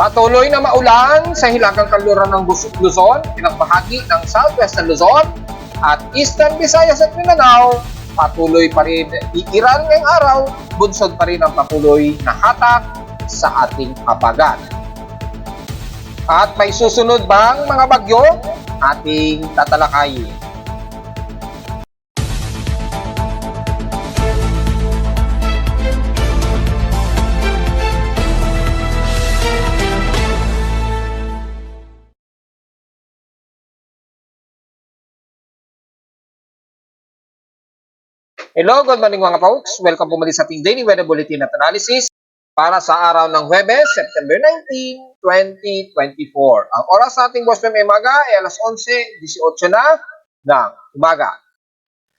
Patuloy na maulan sa hilagang kanluran ng Luzon, pinakbahagi ng Southwestern Luzon at Eastern Visayas at Mindanao. Patuloy pa rin iiral ngayong araw, bunsod pa rin ang patuloy na hatak sa ating habagat. At may susunod bang mga bagyo ating tatalakayin? Hello, good morning mga folks. Welcome po muli sa ating Daily Weather Bulletin at Analysis para sa araw ng Huwebes, September 19, 2024. Ang oras sa ating Boss PM Maga ay alas 11:18 na ng umaga.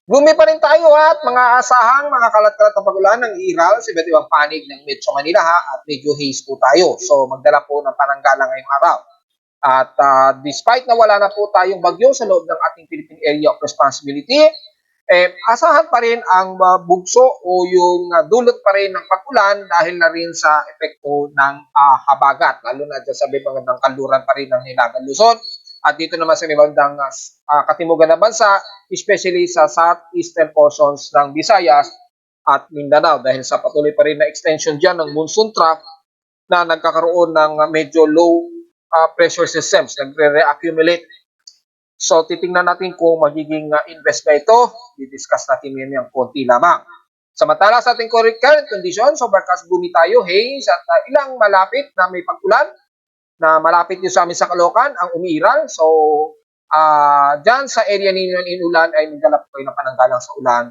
Gloomy pa rin tayo at mga asahang mga kalat-kalat na pagulan ng iiral sa iba't ibang panig ng Metro Manila at medyo haze po tayo. So magdala po ng pananggala ngayong araw. At despite na wala na po tayong bagyo sa loob ng ating Philippine Area of Responsibility, asahan pa rin ang bugso o yung dulot pa rin ng pag-ulan dahil na rin sa epekto ng habagat, lalo na dyan sa may bandang kanluran pa rin ng Hilagang Luzon at dito naman sa may bandang katimugan ng bansa, especially sa southeastern portions ng Visayas at Mindanao dahil sa patuloy pa rin na extension dyan ng monsoon trough na nagkakaroon ng medyo low pressure systems, nagre-reaccumulate. So, titingnan natin kung magiging invest ba ito. I-discuss natin yan konti lamang. Samantala sa ating current conditions, overcast gloomy tayo, haze, at ilang malapit na may pag-ulan na malapit din sa amin sa Caloocan, ang umiiral. So, dyan sa area ninyo ng inulan ay nagdala po kayo ng pananggalang sa ulan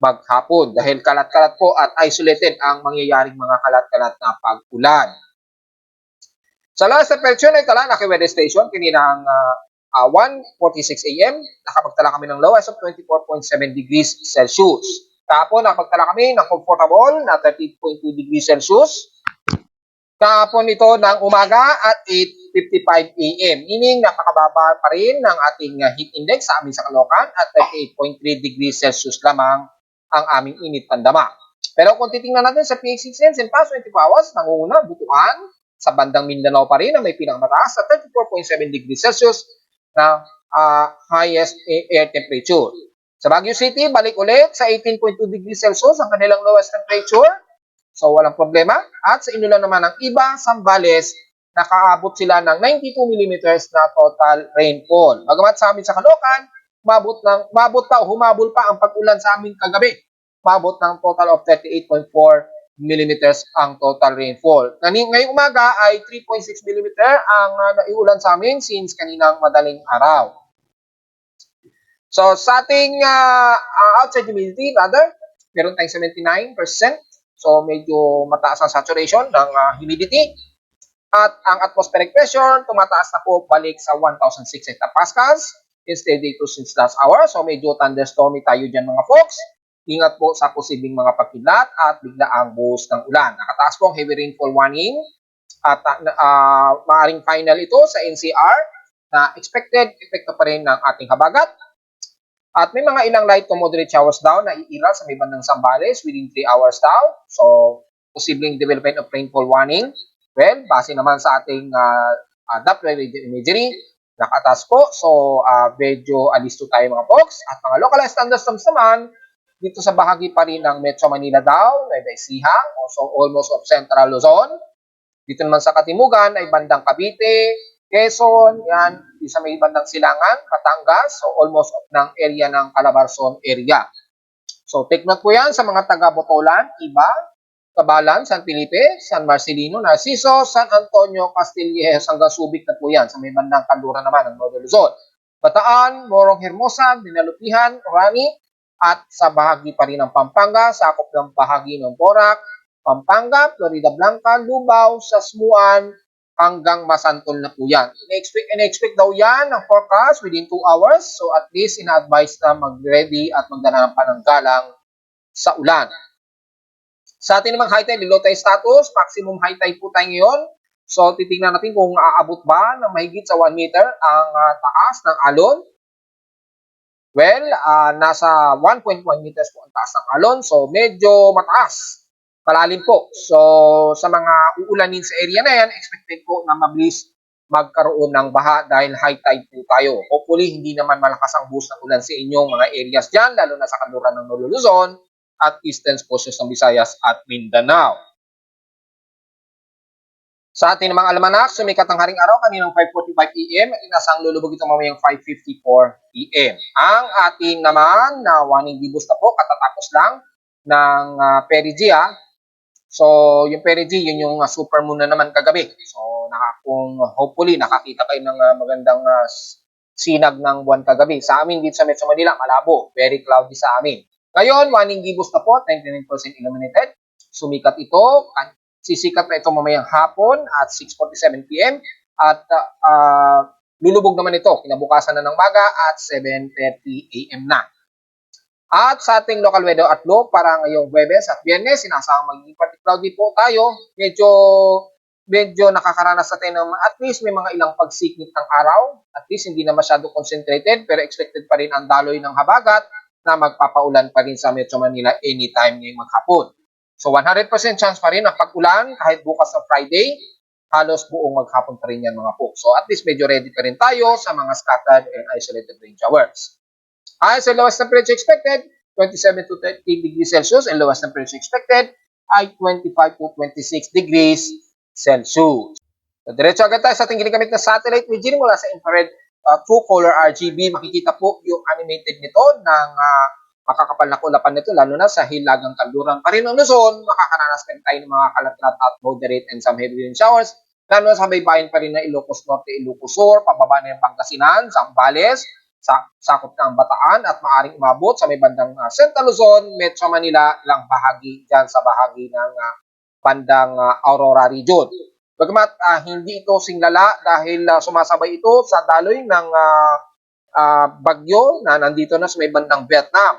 maghapon dahil kalat-kalat po at isolated ang mangyayaring mga kalat-kalat na pag-ulan. Sa last reflection ay tala na kay weather station, kaninang 1:46 a.m. nakapagtala kami ng low as of 24.7 degrees Celsius. Kahapon nakapagtala kami ng comfortable na 30.2 degrees Celsius. Kahapon ito ng umaga at 8:55 a.m. Meaning napakababa pa rin ng ating heat index sa amin sa Caloocan at 38.3 degrees Celsius lamang ang aming init pandama. Pero kung titingnan natin sa PH6 Sense in past 24 hours, nangunguna butuan sa bandang Mindanao pa rin na may pinakamataas sa 34.7 degrees Celsius na highest air temperature. Sa Baguio City, balik ulit sa 18.2 degrees Celsius ang kanilang lowest temperature. So, walang problema. At sa inulan naman ng iba, Zambales, nakaabot sila ng 92 millimeters na total rainfall. Bagamat sa amin sa Caloocan, humabol pa ang pag-ulan sa amin kagabi. Mabot ng total of 38.4 millimeters ang total rainfall. Ngayong umaga ay 3.6 millimeter ang naiulan sa amin since kaninang madaling araw. So sa ating outside humidity, meron tayong 79%. So medyo mataas ang saturation ng humidity. At ang atmospheric pressure, tumataas na po balik sa 1,006 hectopascals instead dito since last hour. So medyo thunderstormy tayo dyan mga folks. Ingat po sa posibleng mga pagkidlat at biglaang buhos ng ulan. Nakataas po ang heavy rainfall warning at maaring final ito sa NCR na expected epekto pa rin ng ating habagat. At may mga ilang light to moderate showers daw na iiral sa may bandang Zambales within 3 hours daw. So, posibleng development of rainfall warning. Well, base naman sa ating Doppler radio imagery, nakataas po. So, medyo alisto tayo mga folks. At mga localized thunderstorms naman, dito sa bahagi pa rin ng Metro Manila daw, Nueva Ecija, also almost of Central Luzon. Dito naman sa Katimugan ay bandang Cavite, Quezon, yan, dito sa may bandang Silangan, Batangas, so almost of ng area ng Calabarzon area. So take note po yan sa mga taga-Botolan, Iba, Cabalan, San Felipe, San Marcelino, Narciso, San Antonio, Castillejas, hanggang Subic na po yan sa may bandang Kanluran naman ng Northern Luzon. Bataan, Morong Hermosa, Dinalupihan, Orani, at sa bahagi pa rin ng Pampanga, sakop ng bahagi ng Porac, Pampanga, Florida Blanca, Lubao, Sasmuan, hanggang Masantol na po yan. In-expect daw yan ng forecast within 2 hours. So at least ina-advise na mag-ready at magdala ng pananggalang sa ulan. Sa atin namang high tide, low tide status, maximum high tide po tayo ngayon. So titingnan natin kung aabot ba ng mahigit sa 1 meter ang taas ng alon. Well, nasa 1.1 meters po ang taas ng alon. So, medyo mataas malalim po. So, sa mga uulanin sa area na yan, expected po na mabilis magkaroon ng baha dahil high tide po tayo. Hopefully, hindi naman malakas ang buhos ng ulan sa inyong mga areas dyan, lalo na sa kanluran ng Luzon at eastern portions ng Visayas at Mindanao. Sa ating mga almanak, sumikat ang haring araw kaninang 5:45 AM at inasang lulubog ito mamayang 5:54 PM. Ang ating naman na warning gibus na po, katatapos lang ng perigea. So, yung perigea, yun yung supermoon na naman kagabi. So, kung hopefully nakakita kayo ng magandang sinag ng buwan kagabi. Sa amin dito sa Metro Manila, malabo. Very cloudy sa amin. Ngayon, warning gibus na po, 99% illuminated. Sumikat ito. Sisikat na ito mamayang hapon at 6:47 PM at lulubog naman ito kinabukasan na ng maga at 7:30 AM na. At sa ating local weather outlook para ngayong Huwebes at Biyernes, sinasama magiging partly cloudy po tayo. Medyo nakakaranas natin ng at least may mga ilang pagsiknit ng araw. At least hindi na masyado concentrated pero expected pa rin ang daloy ng habagat na magpapaulan pa rin sa Metro Manila anytime ngayong maghapon. So 100% chance pa rin ang pag-ulan kahit bukas na Friday, halos buong maghapon pa rin yan mga po. So at least medyo ready pa rin tayo sa mga scattered and isolated rain showers. Highest and lowest temperature expected, 27 to 30 degrees Celsius and lowest temperature expected ay 25 to 26 degrees Celsius. So diretso agad tayo sa ating ginagamit na satellite imaging mula sa infrared true color RGB. Makikita po yung animated nito ng makakapal na kulapan nito, lalo na sa hilagang kanluran pa rin ng Luzon, makakaranas pa rin tayo ng mga kalatrat at moderate and some heavy rain showers, lalo na sa baybayin pa rin na Ilocos Norte, Ilocos Sur, pababa na yung Pangasinan, Zambales, sakop na ang Bataan at maaring umabot sa may bandang Central Luzon, Metro Manila, ilang bahagi dyan sa bahagi ng bandang Aurora region. Bagamat hindi ito singlala dahil sumasabay ito sa daloy ng bagyo na nandito na sa may bandang Vietnam.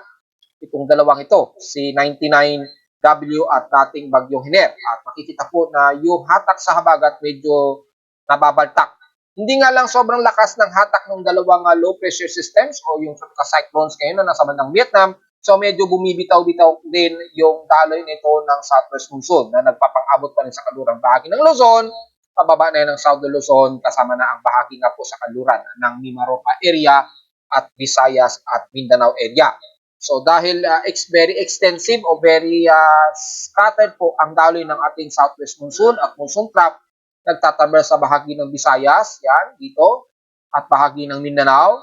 Itong dalawang ito, si 99W at dating bagyong Hiner. At makikita po na yung hatak sa habagat medyo nababaltak. Hindi nga lang sobrang lakas ng hatak ng dalawang low pressure systems o yung cyclones ngayon na nasa bandang Vietnam. So medyo bumibitaw-bitaw din yung daloy nito ng southwest monsoon na nagpapang-abot pa rin sa kanlurang bahagi ng Luzon, pababa na ng South Luzon, kasama na ang bahagi nga po sa kanluran ng Mimaropa area at Visayas at Mindanao area. So dahil very extensive o very scattered po ang daloy ng ating southwest monsoon at monsoon trap, nagtatamber sa bahagi ng Visayas, yan, dito, at bahagi ng Mindanao.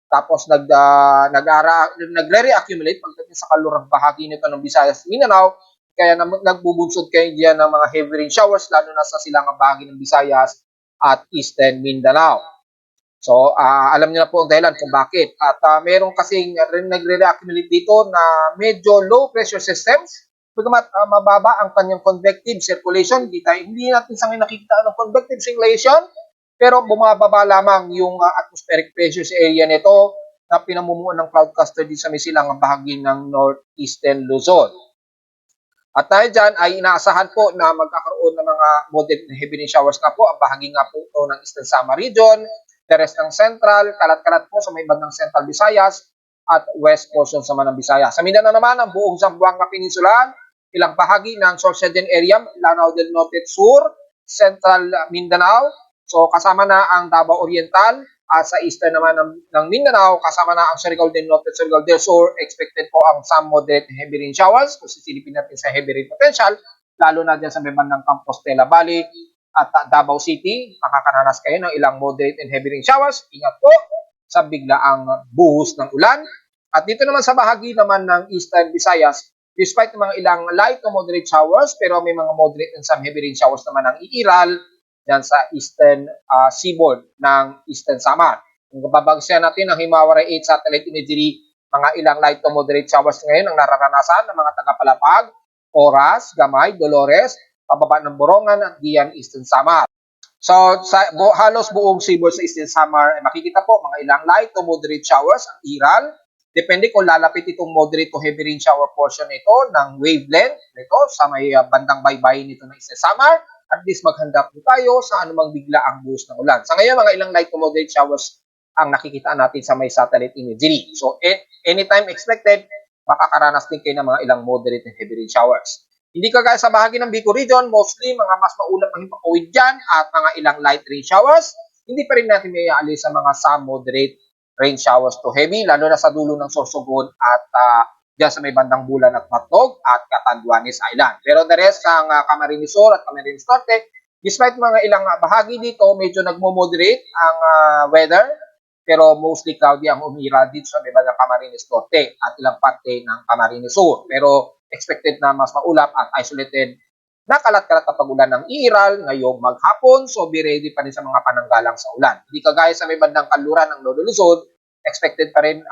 Tapos nagre-reaccumulate pagdating sa kalurang bahagi nito ng Visayas at Mindanao, kaya nagbubunsod kayo diyan ng mga heavy rain showers, lalo na sa silangang bahagi ng Visayas at Eastern Mindanao. So, alam niyo na po ang dahilan kung bakit. At meron kasing nagre-reaccumulate dito na medyo low pressure systems. Bagamat mababa ang kanyang convective circulation, hindi natin sa ngayon nakikita ng convective circulation, pero bumababa lamang yung atmospheric pressure sa area nito na pinamumuan ng cloud cluster din sa may silangang bahagi ng northeastern Luzon. At dahil dyan ay inaasahan po na magkakaroon ng mga moderate heavy rain showers nga po ang bahagi nga po ito ng Eastern Samar region, the rest ng Central, kalat-kalat po sa may bandang Central Visayas at West portion sa Manang Visayas. Sa Mindanao naman, ang buong Zamboanga Peninsula, ilang bahagi ng Sorsogon area, Lanao del Norte at Sur, Central Mindanao, so kasama na ang Davao Oriental, sa eastern naman ng Mindanao, kasama na ang Surigao del Norte at Surigao del Sur, expected po ang some moderate heavy rain showers, kung sisilipin natin sa heavy rain potential, lalo na dyan sa may bandang Compostela Valley, at Davao City, makakaranas kayo ng ilang moderate and heavy rain showers. Ingat po sa biglaang buhos ng ulan. At dito naman sa bahagi naman ng Eastern Visayas, despite mga ilang light to moderate showers, pero may mga moderate and some heavy rain showers naman ang iiral dyan sa Eastern seaboard ng Eastern Samar. Kung babagsayan natin ang Himawari 8 satellite imagery, mga ilang light to moderate showers ngayon ang nararanasan ng mga taga-Palapag, Oras, Gamay, Dolores, pababa ng Borongan at Dian, Eastern Samar. So, halos buong seaboard sa Eastern Samar, makikita po mga ilang light to moderate showers ang iral. Depende kung lalapit itong moderate to heavy rain shower portion nito ng wavelength nito sa may bandang baybayin nito ng Eastern Samar. At least maghanda po tayo sa anumang bigla ang buhos ng ulan. Sa ngayon, mga ilang light to moderate showers ang nakikita natin sa may satellite imagery. So, anytime expected, makakaranas din kayo ng mga ilang moderate and heavy rain showers. Hindi kagaya sa bahagi ng Bicol region, mostly mga mas maulap ang himpapawid dyan at mga ilang light rain showers. Hindi pa rin natin may aalis sa mga some moderate rain showers to heavy, lalo na sa dulo ng Sorsogon at dyan sa may bandang Bulan at Matnog at Catanduanes Island. Pero the rest ng Camarines Sur at Camarines Norte, despite mga ilang bahagi dito, medyo nagmo-moderate ang weather, pero mostly cloudy ang umira dito sa may bandang Camarines Norte at ilang parte ng Camarines Sur. Pero expected na mas maulap at isolated na kalat-kalat na pagulan ng iiral ngayong maghapon. So be ready pa rin sa mga pananggalang sa ulan. Hindi kagaya sa may bandang kanluran ng Lolo Luzon, expected pa rin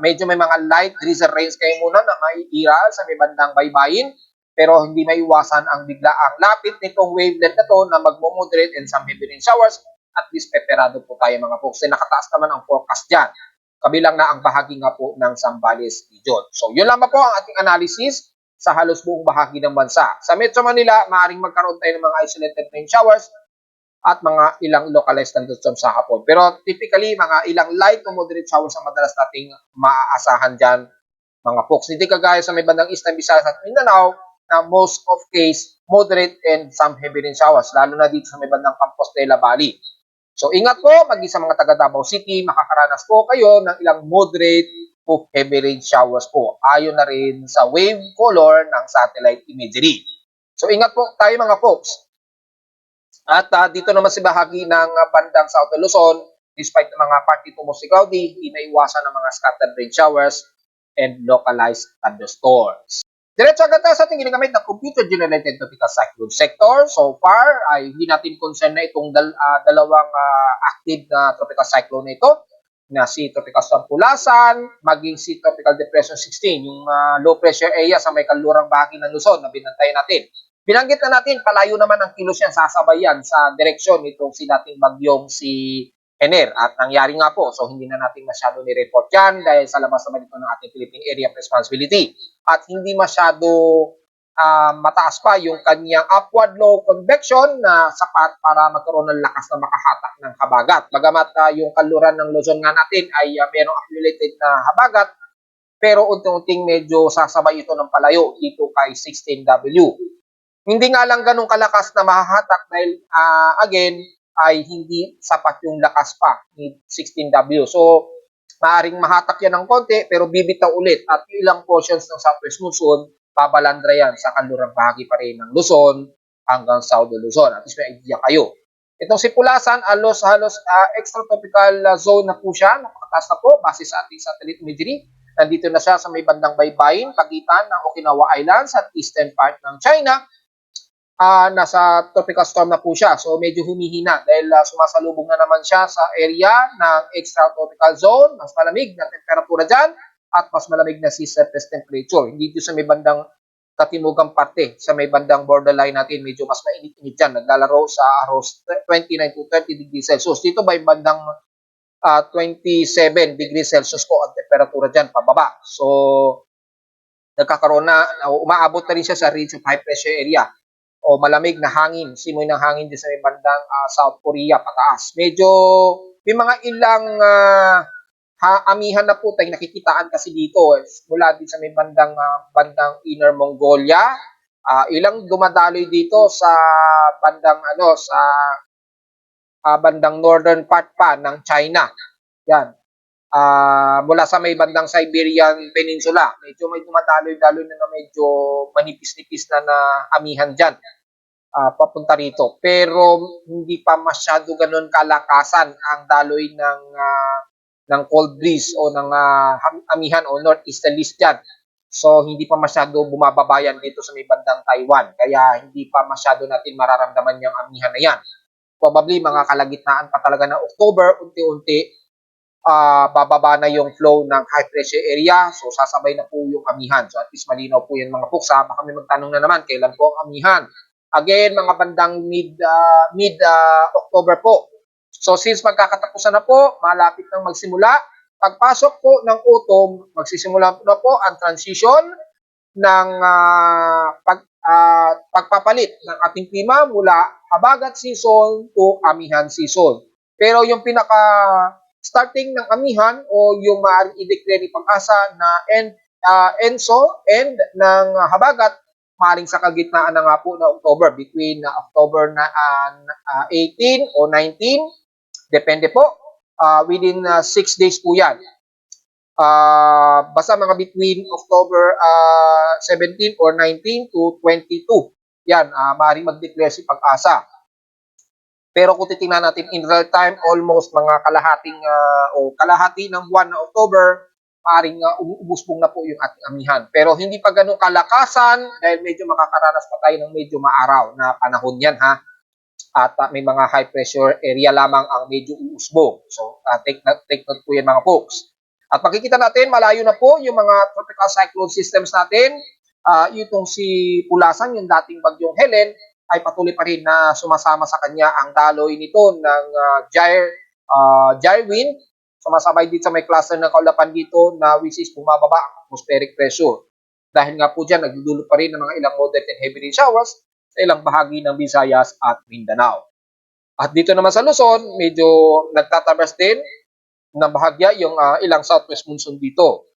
medyo may mga light drizzle rains kayo muna na may iiral sa may bandang baybayin. Pero hindi maiwasan ang biglaang lapit nitong wavelet na to na magmo-moderate and some heavy rain showers. At least peperado po tayo mga folks. Nakataas naman ang forecast dyan. Kabilang na ang bahagi nga po ng Zambales region. So yun lamang po ang ating analysis sa halos buong bahagi ng bansa. Sa Metro Manila, maaaring magkaroon tayo ng mga isolated rain showers at mga ilang localized thunderstorms sa hapon. Pero typically, mga ilang light to moderate showers ang madalas nating maaasahan dyan, mga folks. Hindi kagaya sa may bandang Eastern Visayas at Mindanao na most of case, moderate and some heavy rain showers, lalo na dito sa may bandang Compostela Valley. So ingat po, maging sa mga taga Davao City, makakaranas po kayo ng ilang moderate to heavy rain showers po. Ayon na rin sa wave color ng satellite imagery. So ingat po tayo mga folks. At dito naman si bahagi ng bandang South Luzon, despite ng mga partly to mostly cloudy, hindi maiwasan ng mga scattered rain showers and localized thunderstorms. Diretso agad tayo sa ating ginagamit na computer-generated tropical cyclone sector. So far, ay hindi natin concern na itong dalawang active na tropical cyclone na ito, na si Tropical Storm Pulasan, maging si Tropical Depression 16, yung low pressure area sa may kalurang bahagi ng Luzon na binantayan natin. Binanggit na natin, palayo naman ang kilos yan, sasabayan sa direksyon nitong si dating bagyong si Ener. At nangyari nga po, so hindi na natin masyado ni-report yan dahil sa labas naman ito ng ating Philippine Area of Responsibility. At hindi masyado mataas pa yung kanyang upward low convection na sapat para magkaroon ng lakas na makahatak ng habagat. Bagamat yung kaluran ng Luzon nga natin ay merong accumulated na habagat, pero unti-unting medyo sasabay ito ng palayo dito kay 16W. Hindi nga lang ganun kalakas na mahahatak dahil again, ay hindi sapat yung lakas pa ni 16W. So, maaring mahatak yan ng konti pero bibitaw ulit at ilang portions ng southwest monsoon pabalandra yan sa kanlurang bahagi pa rin ng Luzon hanggang South Luzon. At least may idea kayo. Itong si Pulasan, halos extratropical zone na po siya. Napakataas na po base sa ating satellite imagery. Nandito na siya sa may bandang baybayin, pagitan ng Okinawa Islands at eastern part ng China. Nasa tropical storm na po siya. So medyo humihina dahil sumasalubong na naman siya sa area ng extratropical zone. Mas malamig na temperatura dyan at mas malamig na sea surface temperature. Hindi dito sa may bandang katimugang parte, sa may bandang borderline natin, medyo mas mainit-init dyan. Naglalaro sa halos 29 to 30 degrees Celsius. Dito by bandang 27 degrees Celsius po ang temperatura dyan, pababa. So, nagkakaroon na, umaabot na rin siya sa range of high pressure area o malamig na hangin, simoy ng hangin din sa may bandang South Korea pataas. Medyo may mga ilang amihan na po tayong nakikitaan kasi dito mula din sa may bandang Inner Mongolia. Ilang dumadaloy dito sa bandang bandang northern part pa ng China. Yan. Mula sa may bandang Siberian Peninsula. Medyo may dumadaloy-daloy na medyo manipis-nipis na amihan dyan. Papunta rito. Pero hindi pa masyado ganun kalakasan ang daloy ng cold breeze o ng amihan o northeasterlies dyan. So, hindi pa masyado bumababayan dito sa may bandang Taiwan. Kaya hindi pa masyado natin mararamdaman yung amihan na yan. Probably mga kalagitnaan pa talaga ng October, unti-unti bababa na yung flow ng high pressure area. So, sasabay na po yung amihan. So, at least malinaw po yan mga folks. Baka may magtanong na naman, kailan po ang amihan? Again, mga bandang mid-October po. So, since magkakatapusan na po, malapit nang magsimula, pagpasok po ng autumn, magsisimula na po ang transition ng pagpapalit ng ating klima mula habagat season to amihan season. Pero yung starting ng amihan o yung maaaring i-declare ni Pag-asa na end ng habagat maaaring sa kalagitnaan na nga po na October, between October 18 o 19, depende po, within 6 days po yan. Basta mga between October 17 or 19 to 22, yan, maaaring mag-declare si Pag-asa. Pero kung titingnan natin in real time, almost mga kalahati ng buwan na October, maaaring umuusbong na po yung ating amihan. Pero hindi pa ganun kalakasan dahil medyo makakaranas pa tayo ng medyo maaraw na panahon yan, ha. At may mga high pressure area lamang ang medyo uusbong. So take note po yan mga folks. At makikita natin malayo na po yung mga tropical cyclone systems natin. Itong si Pulasan, yung dating bagyong Helen, ay patuloy pa rin na sumasama sa kanya ang daloy nito ng gyre wind. Sumasabay dito sa may cluster ng kaulapan dito na which is bumababa ang atmospheric pressure. Dahil nga po dyan, nagdudulot pa rin ng mga ilang moderate and heavy rain showers sa ilang bahagi ng Visayas at Mindanao. At dito naman sa Luzon, medyo nagtatabas din ng bahagya yung ilang southwest monsoon dito.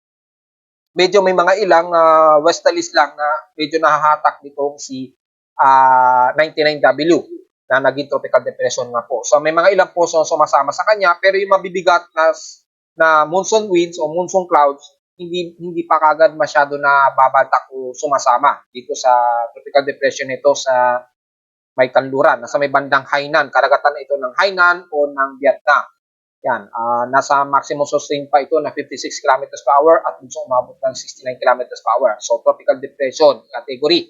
Medyo may mga ilang westerlies lang na medyo nahahatak nitong si 99W na naging tropical depression nga po. So may mga ilang portion sumasama sa kanya, pero yung mabibigat na monsoon winds o monsoon clouds, hindi pa kagad masyado na babaltak o sumasama dito sa tropical depression nito sa may kanluran, nasa may bandang Hainan, karagatan ito ng Hainan o ng Vietnam. Yan, nasa maximum sustain pa ito na 56 km per hour at gusto umabot ng 69 km per hour. So tropical depression category.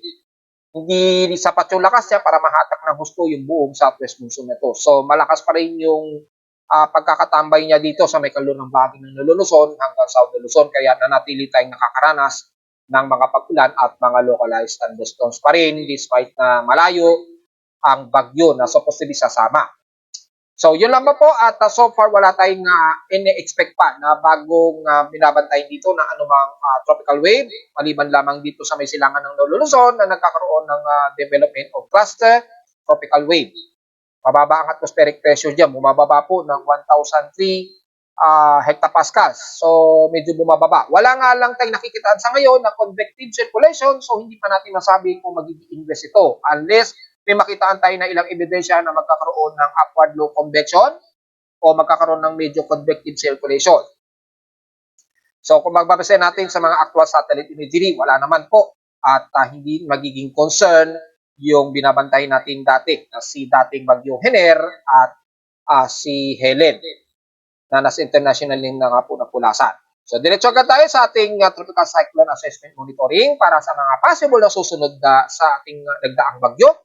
Hindi sapat yung lakas niya para mahatak ng husto yung buong southwest monsoon na ito. So malakas pa rin yung pagkakatambay niya dito sa may kalunang bahagi ng Luzon hanggang South Luzon, kaya nanatili tayong nakakaranas ng mga pag-ulan at mga localized thunderstorms pa rin despite na malayo ang bagyo na supposedly sasama. So yun lang po at so far wala tayong ini-expect pa na bagong binabantayan dito na anumang tropical wave, maliban lamang dito sa may silangan ng Luzon na nagkakaroon ng development of cluster tropical wave. Mababa ang atmospheric pressure dyan, bumababa po ng 1,003 hectopascals. So medyo bumababa. Wala nga lang tayong nakikitaan sa ngayon na convective circulation, so hindi pa natin masabi kung magiging inverse ito unless may makitaan tayo na ilang ebidensya na magkakaroon ng upward low convection o magkakaroon ng medyo convective circulation. So kung magbabase natin sa mga actual satellite imagery, wala naman po at hindi magiging concern yung binabantayan natin dati na si dating bagyong Hener at si Helen na nasa international link na nga po na Pulasan. So diretso agad tayo sa ating tropical cyclone assessment monitoring para sa mga possible na susunod sa ating nagdaang bagyo.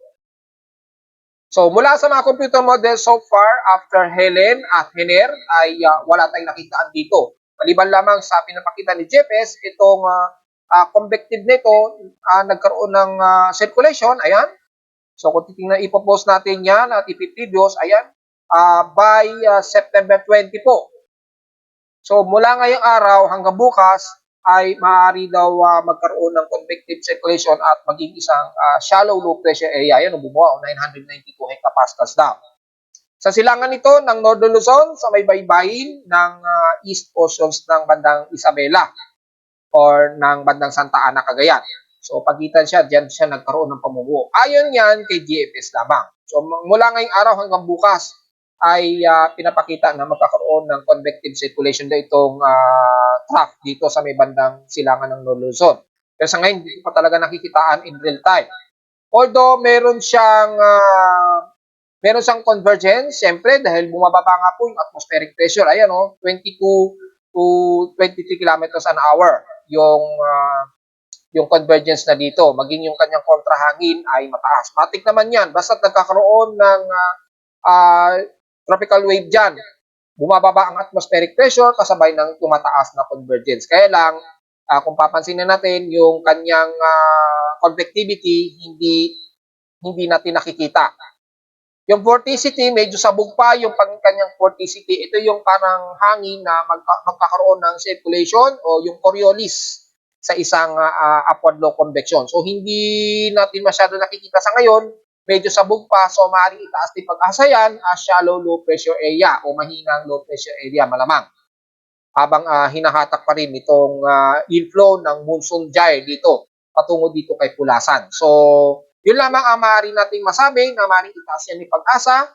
So mula sa mga computer model so far after Helen at Hener ay wala tayong nakitaan dito. Maliban lamang sa pinapakita ni GPS, itong convective nito nagkaroon ng circulation, ayan. So kung titingnan, ipopost natin yan at ipipvideos, ayan, by September 20 po. So mula ngayong araw hanggang bukas ay maaari daw magkaroon ng convective circulation at maging isang shallow low pressure area. Ayan, bumuha 992 hectopascals daw. Sa silangan nito ng Northern Luzon, sa may baybayin ng east portions ng bandang Isabela or ng bandang Santa Ana, Cagayan. So pagitan siya, diyan siya nagkaroon ng pamumuo. Ayon yan kay GFS lamang. So mula ngayong araw hanggang bukas ay pinapakita na magkakaroon ng convective circulation na itong trough dito sa may bandang silangan ng Luzon. Pero sa ngayon, hindi pa talaga nakikitaan in real time. Although meron siyang convergence, siyempre dahil bumababa nga po yung atmospheric pressure. Ayan 22 to 23 kilometers an hour yung convergence na dito. Maging yung kanyang kontrahangin ay mataas. Matik naman yan. Basta nagkakaroon ng tropical wave dyan, bumababa ang atmospheric pressure kasabay ng tumataas na convergence. Kaya lang, kung papansinin natin, yung kanyang convectivity, hindi natin nakikita. Yung vorticity, medyo sabog pa yung kanyang vorticity. Ito yung parang hangin na magkakaroon ng circulation o yung Coriolis sa isang upward low convection. So, hindi natin masyado nakikita sa ngayon. Medyo sabog pa, so maaaring itaas din Pag-asa yan as shallow low pressure area o mahinang low pressure area malamang. Habang hinahatak pa rin itong inflow ng monsoon gyre dito patungo dito kay Pulasan. So, yun lamang ang maaari nating masabi na maaaring itaas yan ni Pag-asa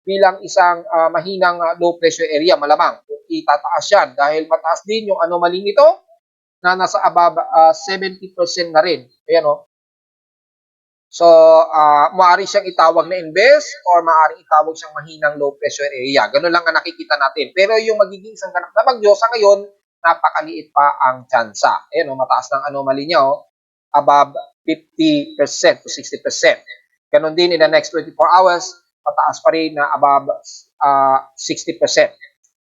bilang isang mahinang low pressure area, malamang kung itataas yan dahil mataas din yung anomaly nito na nasa above 70% na rin. Ayan o. So, maaari siyang itawag na invest or maaari itawag siyang mahinang low pressure area. Ganun lang ang nakikita natin. Pero yung magiging isang ganap na bagyo, sa ngayon, napakaliit pa ang tsansa. Ayan o, mataas ng anomaly niya o. Above 50% to 60%. Ganon din in the next 24 hours, mataas pa rin na above 60%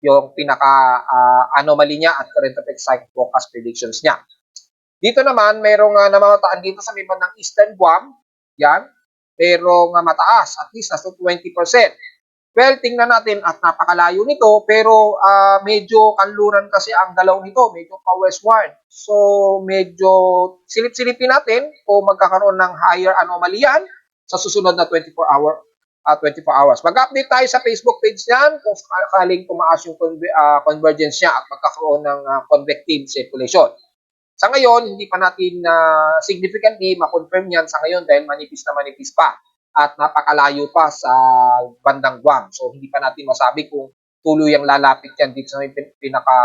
yung pinaka-anomaly niya at current effect cycle forecast predictions niya. Dito naman, mayroong namamataan dito sa may bandang Eastern Guam. Yan. Merong mataas, at least nasa 20%. Well, tingnan natin at napakalayo nito, pero medyo kanluran kasi ang dalaw nito, medyo pa-westward. So, medyo silip-silipin natin kung magkakaroon ng higher anomaly yan sa susunod na 24 hours. Mag-update tayo sa Facebook page niyan kung sakaling tumaas yung convergence niya at magkakaroon ng convective circulation. Sa ngayon, hindi pa natin significantly ma-confirm yan sa ngayon dahil manipis na manipis pa at napakalayo pa sa bandang Guam. So, hindi pa natin masabi kung tuluyang lalapit yan dito sa pinaka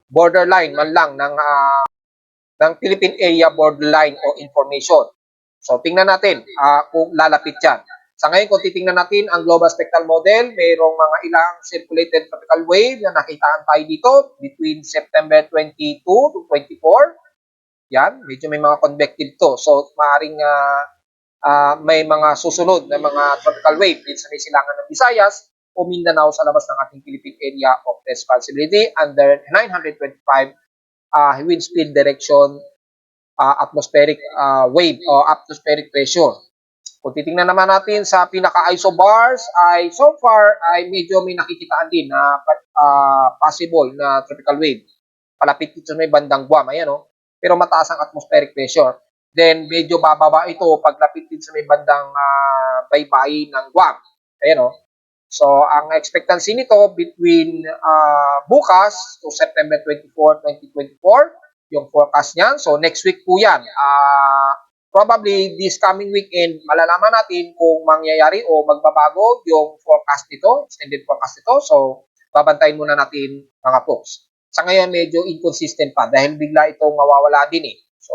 borderline man lang ng Philippine Area Borderline o Information. So, tingnan natin kung lalapit yan. Sa ngayon, kung titingnan natin ang Global Spectral Model, mayroong mga ilang circulated tropical wave na nakitaan tayo dito between September 22 to 24. Yan, medyo may mga convective to. So, maaaring may mga susunod na mga tropical wave dito sa may silangan ng Visayas o Mindanao sa labas ng ating Philippine Area of Responsibility under 925 wind speed direction atmospheric wave o atmospheric pressure. Kung titingnan naman natin sa pinaka-isobars ay so far ay medyo may nakikitaan din na possible na tropical wave. Palapit dito may bandang Guam, ayan o. Pero mataas ang atmospheric pressure. Then medyo bababa ito paglapit din sa may bandang baybayin ng Guam. Ayan o. So ang expectancy nito between bukas to September 24, 2024, yung forecast niyan. So next week po yan. Probably this coming weekend, malalaman natin kung mangyayari o magbabago yung forecast nito, extended forecast nito. So, babantayin muna natin mga folks. Sa ngayon, medyo inconsistent pa dahil bigla itong mawawala din eh. So,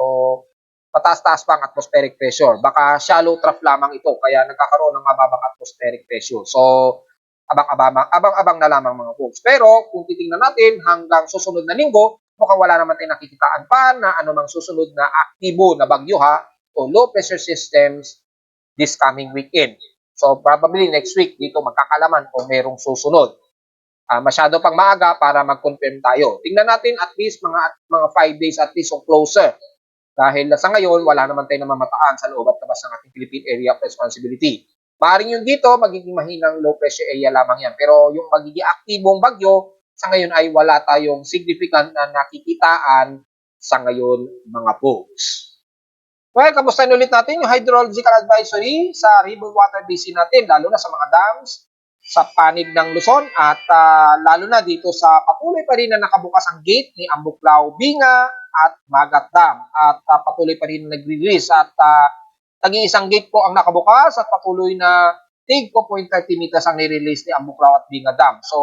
mataas-taas pa ang atmospheric pressure. Baka shallow trough lamang ito, kaya nagkakaroon ng mababang atmospheric pressure. So, abang-abang na lamang mga folks. Pero, kung titingnan natin hanggang susunod na linggo, mukhang wala naman tayong nakikitaan pa na anumang susunod na aktibo na bagyo ha, o low pressure systems this coming weekend. So probably next week dito magkakalaman kung merong susunod. Masyado pang maaga para mag-confirm tayo. Tingnan natin at least mga 5 days at least o closer. Dahil sa ngayon wala naman tayong namamataan sa loob at labas ng ating Philippine Area of Responsibility. Maaring yung dito magiging mahinang low pressure area lamang yan. Pero yung magiging aktibong bagyo sa ngayon ay wala tayong significant na nakikitaan sa ngayon mga folks. Well, kamustahin ulit natin yung hydrological advisory sa river water basin natin, lalo na sa mga dams, sa panig ng Luzon, at lalo na dito sa patuloy pa rin na nakabukas ang gate ni Ambuklao, Binga, at Magat Dam. At patuloy pa rin nagre-release at tagi-isang gate po ang nakabukas at patuloy na tig 0.30 meters ang nirelease ni Ambuklao at Binga Dam. So,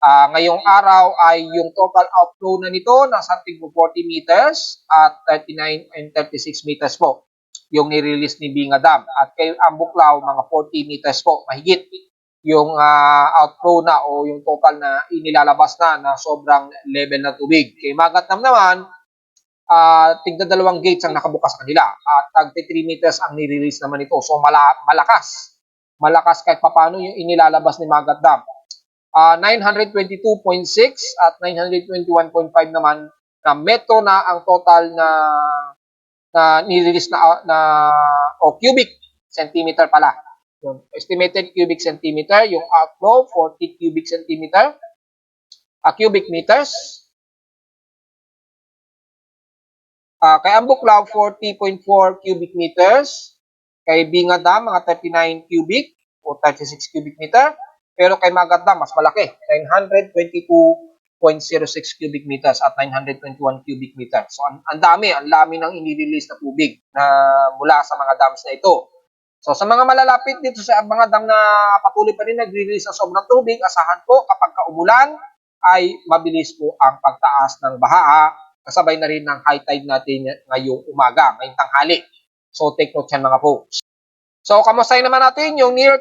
ngayong araw ay yung total outflow na nito nasa 40 meters at 39 and 36 meters po yung nirelease ni Binga Dam. At kay Ambuklao, mga 40 meters po, mahigit yung outflow na o yung total na inilalabas na sobrang level na tubig. Kay Magat Dam naman, tigda 2 gates ang nakabukas kanila at 3 meters ang nirelease naman ito. So malakas. Malakas kahit papano yung inilalabas ni Magat Dam. 922.6 at 921.5 naman na metro na ang total na nirelease na o cubic centimeter pala. Yung estimated cubic centimeter, yung outflow 40 cubic centimeter, cubic meters. Kay Ambuklao 40.4 cubic meters, kay Binga Dam mga 39 cubic o 36 cubic meter. Pero kay Magat Dam, mas malaki, 0.06 cubic meters at 921 cubic meters. So, ang dami ng inirelease na tubig na mula sa mga dams na ito. So, sa mga malalapit dito sa mga dam na patuloy pa rin nag-release ng sobrang tubig, asahan po kapag umulan ay mabilis po ang pagtaas ng baha, kasabay na rin ng high tide natin ngayong umaga, ngayong tanghali. So, take note yan mga folks. So, kamustahin naman natin yung near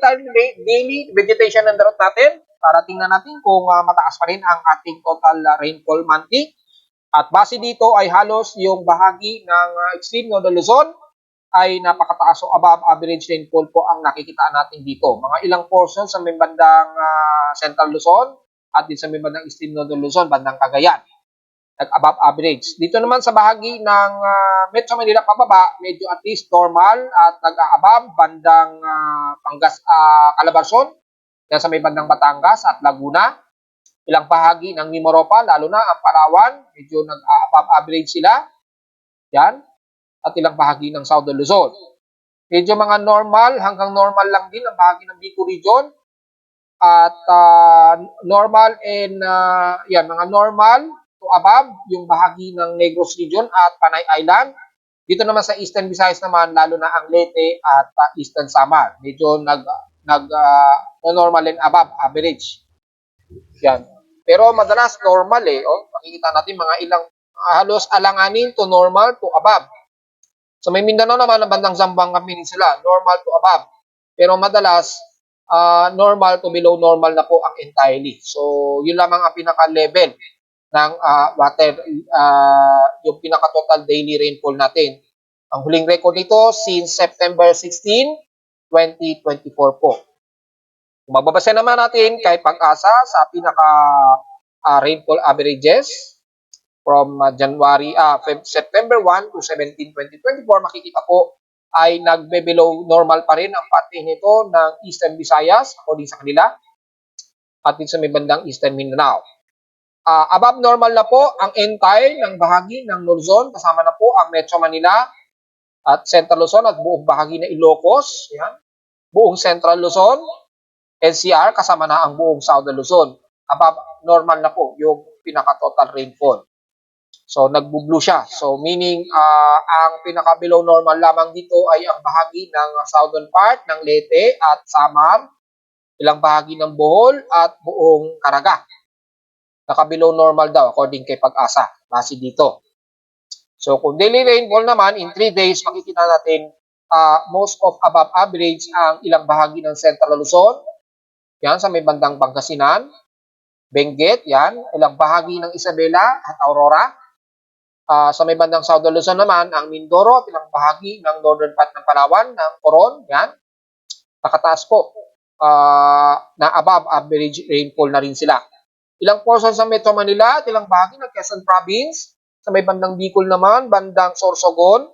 daily vegetation ng drought natin para tingnan natin kung mataas pa rin ang ating total rainfall monthly. At base dito ay halos yung bahagi ng extreme Northern Luzon ay napakataas o above average rainfall po ang nakikita natin dito. Mga ilang portions sa may bandang Central Luzon at din sa may bandang extreme Northern Luzon, bandang Cagayan, nag-above average. Dito naman sa bahagi ng Metro Manila pababa, medyo at least normal at nag-above bandang Calabarzon, yan sa may bandang Batangas at Laguna. Ilang bahagi ng Mimaropa, lalo na ang Palawan, medyo nag-above average sila. Yan. At ilang bahagi ng Southern Luzon. Medyo mga normal, hanggang normal lang din ang bahagi ng Bicol Region. At normal and yan, mga normal to above yung bahagi ng Negros Region at Panay Island. Dito naman sa Eastern Visayas naman, lalo na ang Leyte at Eastern Samar. Medyo normal and above average. Yan. Pero madalas normal makikita natin mga ilang halos alanganin to normal to above. So may Mindanao naman ang bandang Zamboanga Peninsula, normal to above. Pero madalas, normal to below normal na po ang entirely. So yun lamang ang pinaka-level ng water, yung pinaka-total daily rainfall natin. Ang huling record nito since September 16, 2024 po. Kung magbabasa naman natin kay Pag-asa sa pinaka-rainfall averages, from September 1 to 17, 2024, makikita po ay nagbe-below normal pa rin ang pati nito ng Eastern Visayas, according sa kanila, at din sa may bandang Eastern Mindanao. Above normal na po ang entire ng bahagi ng Luzon, kasama na po ang Metro Manila at Central Luzon at buong bahagi ng Ilocos, yan. Buong Central Luzon, NCR, kasama na ang buong Southern Luzon. Above normal na po yung pinaka-total rainfall. So, nagbo-blue siya. So, meaning, ang pinaka-below normal lamang dito ay ang bahagi ng southern part ng Leyte at Samar, ilang bahagi ng Bohol at buong Caraga. Naka-below normal daw, according kay Pag-asa, base dito. So, kung daily rainfall naman, in 3 days, makikita natin most of above average ang ilang bahagi ng Central Luzon, yan, sa may bandang Pangasinan, Benguet, yan, ilang bahagi ng Isabela at Aurora. Sa may bandang Southern Luzon naman, ang Mindoro at ilang bahagi ng northern part ng Palawan, ng Coron, yan, nakataas po na above average rainfall na rin sila. Ilang portion sa Metro Manila at ilang bahagi ng Quezon Province, sa may bandang Bicol naman, bandang Sorsogon,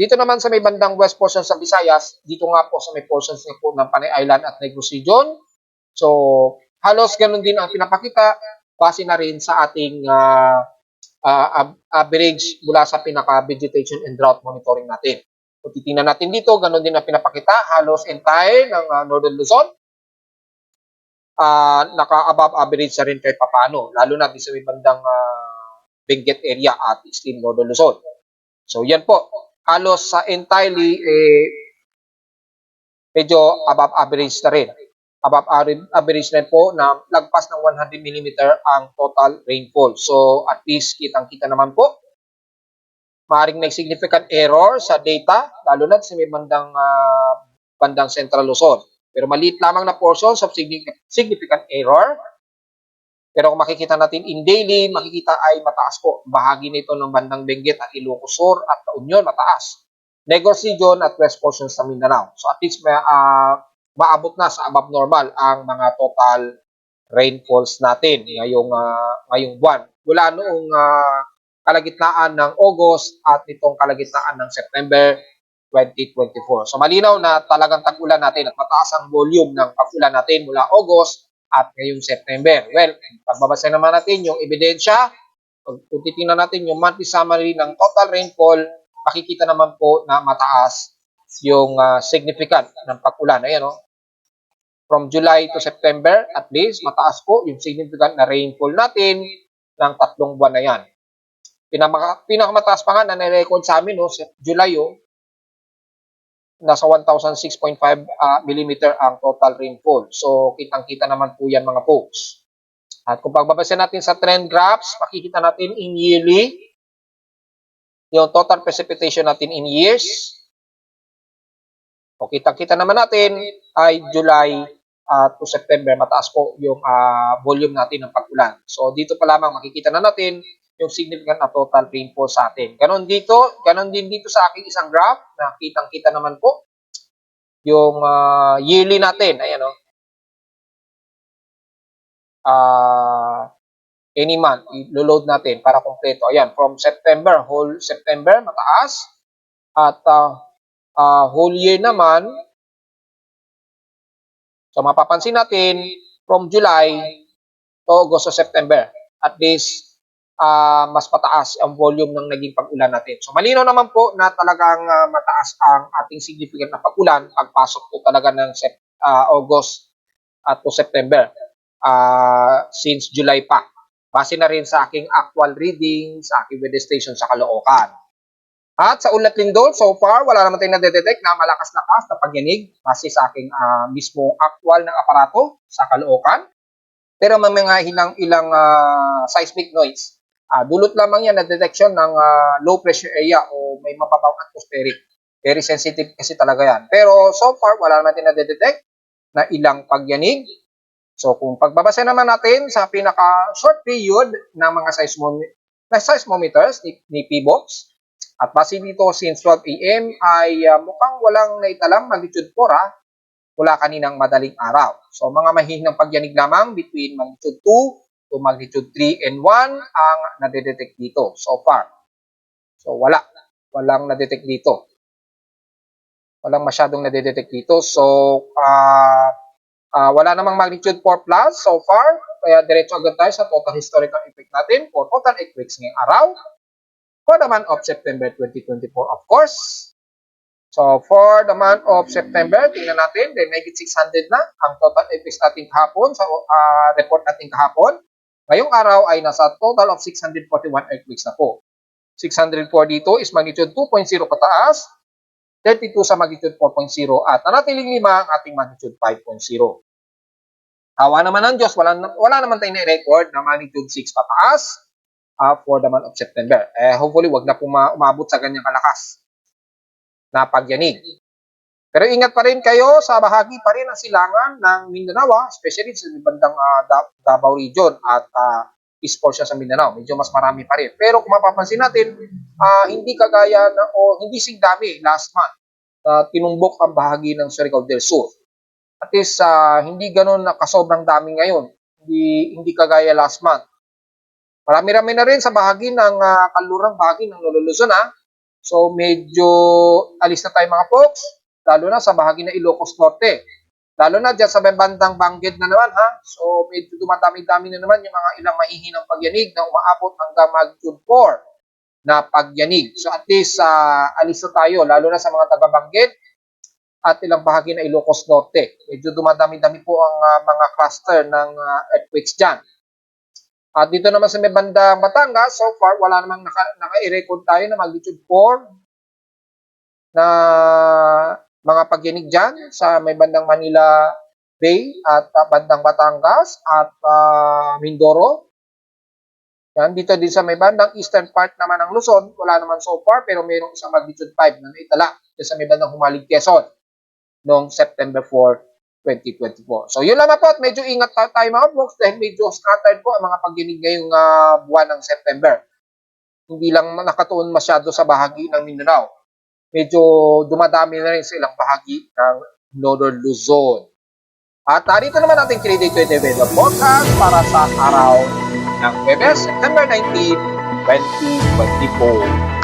dito naman sa may bandang west portion sa Visayas, dito nga po sa may portions po ng Panay Island at Negros Region. So, halos ganun din ang pinapakita, base na rin sa ating average mula sa pinaka-vegetation and drought monitoring natin. Kung titingnan natin dito, ganun din ang pinapakita, halos entire ng Northern Luzon, naka-above average na rin kahit papano, lalo na sa may bandang Benguet area at extreme Northern Luzon. So, yan po. Halos sa entirely, medyo above average na rin. Above average na po na lagpas ng 100 mm ang total rainfall. So, at least kitang-kita naman po. Maaaring may significant error sa data, lalo na sa may bandang Central Luzon. Pero maliit lamang na portions of significant error. Pero kung makikita natin in daily, makikita ay mataas po. Bahagi nito ng bandang Benguet at Ilocos Sur at La Union, mataas. Negros Region at west portions sa Mindanao. So, at least maabot na sa above normal ang mga total rainfalls natin ngayong buwan. Mula noong kalagitnaan ng August at itong kalagitnaan ng September 2024. So malinaw na talagang tag-ulan natin at mataas ang volume ng pag-ulan natin mula August at ngayong September. Well, pagbabasa naman natin yung ebidensya, kung titingnan natin yung monthly summary ng total rainfall, makikita naman po na mataas yung significant ng pag-ulan. Ayan, from July to September, at least mataas po yung significant na rainfall natin ng 3 buwan na yan. Pinakamataas pa nga na nirecord sa amin, no, sa July, nasa 1,006.5 mm ang total rainfall. So, kitang-kita naman po yan mga folks. At kung pagbabasa natin sa trend graphs, makikita natin in yearly, yung total precipitation natin in years. O kitang-kita naman natin ay July to September, mataas po yung volume natin ng pag-ulan. So, dito pa lamang makikita na natin yung significant na total rainfall sa atin. Ganon din dito sa aking isang graph na kitang-kita naman po yung yearly natin. Ayan, any month, i-load natin para kompleto. Ayan, from September, whole September, mataas. At whole year naman, so mapapansin natin, from July to August to September, at least mas mataas ang volume ng naging pag-ulan natin. So malinaw naman po na talagang mataas ang ating significant na pag-ulan pagpasok po talaga ng August at to September, since July pa. Base na rin sa aking actual reading sa aking weather station sa Caloocan. At sa Ulat Lindol, so far, wala naman tayong nadedetect na malakas-lakas na pagyanig base sa aking mismong actual ng aparato sa Caloocan. Pero may mga ilang seismic noise. Dulot lamang yan na detection ng low pressure area o may mababang atmospheric. Very sensitive kasi talaga yan. Pero so far, wala naman tayong nadedetect na ilang pagyanig. So kung pagbabasa naman natin sa pinaka-short period ng mga seismometers ni PBOX, at base dito since 12 AM ay mukhang walang naitalang magnitude 4 mula kaninang madaling araw. So mga mahihinang pagyanig lamang between magnitude 2 to magnitude 3 and 1 ang nadedetect dito so far. So walang nadetect dito. Walang masyadong nadedetect dito. So wala namang magnitude 4 plus so far. Kaya diretso agad tayo sa total historical effect natin for total earthquakes ngayong araw for the month of September 2024, of course. So, for the month of September, tingnan natin, then may 600 na ang total earthquakes natin kahapon sa report natin kahapon. Ngayong araw ay nasa total of 641 earthquakes na po. 604 dito is magnitude 2.0 pataas, 32 sa magnitude 4.0 at nanatiling 5 ang ating magnitude 5.0. Awa naman ng Diyos, wala naman tayong na-record na magnitude 6 pataas for the month of September. Hopefully, wag na po umabot sa ganyang kalakas na pagyanig. Pero ingat pa rin kayo sa bahagi pa rin ng silangan ng Mindanao, especially sa bandang Davao region at east portion sa Mindanao. Medyo mas marami pa rin. Pero kung mapapansin natin, hindi kagaya na, o hindi sing dami last month na tinumbok ang bahagi ng Surigao del Sur. At least hindi ganun na kasobrang dami ngayon. Hindi kagaya last month. Marami-rami na rin sa bahagi ng kanlurang bahagi ng Luzon. So medyo alis na tayo mga folks, lalo na sa bahagi ng Ilocos Norte. Lalo na dyan sa bandang Bangged na naman So medyo dumadami-dami na naman yung mga ilang mahihinang pagyanig na umaabot hanggang magnitude 4 na pagyanig. So at least alis na tayo, lalo na sa mga taga-Bangged at ilang bahagi ng Ilocos Norte. Medyo dumadami-dami po ang mga cluster ng earthquakes dyan. At dito naman sa may bandang Batangas, so far, wala namang naka-i-record tayo na magnitude 4 na mga pagyanig dyan sa may bandang Manila Bay at bandang Batangas at Mindoro. Yan, dito din sa may bandang eastern part naman ng Luzon, wala naman so far, pero mayroong isang magnitude 5 na naitala sa may bandang Humalig, Quezon noong September 4, 2024. So, yun lamang po at medyo ingat tayo mga folks dahil medyo scattered po ang mga pagyanig ngayong buwan ng September. Hindi lang nakatuon masyado sa bahagi ng Mindanao. Medyo dumadami na rin sa ilang bahagi ng Northern Luzon. At narito naman ating 3-day 20 weather forecast para sa araw ng Huwebes, September 19, 2024.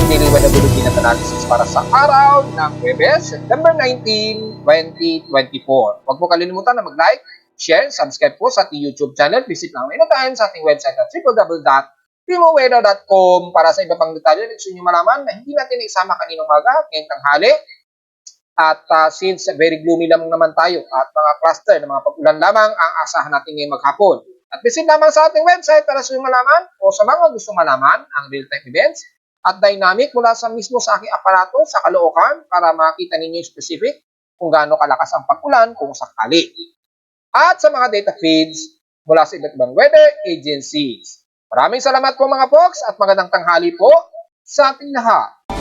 Daily Weather Bulletin at Analysis para sa araw ng Huwebes, September 19, 2024. Huwag po kalimutan na mag-like, share, subscribe po sa ating YouTube channel. Visit lang anytime sa ating website at www.timoweather.com para sa iba pang detalye na gusto nyo malaman na hindi natin isama kaninang umaga, ngayong tanghali. At since very gloomy lang naman tayo at mga cluster ng mga pag-ulan lamang ang asahan natin ngayong maghapon. At visit lamang sa ating website para sa malaman o sa mga gusto malaman ang real-time events at dynamic mula sa mismo sa aking aparato sa Caloocan para makita ninyo yung specific kung gaano kalakas ang pag-ulan kung sakali. At sa mga data feeds mula sa iba't ibang weather agencies. Maraming salamat po mga folks at magandang tanghali po sa ating lahat.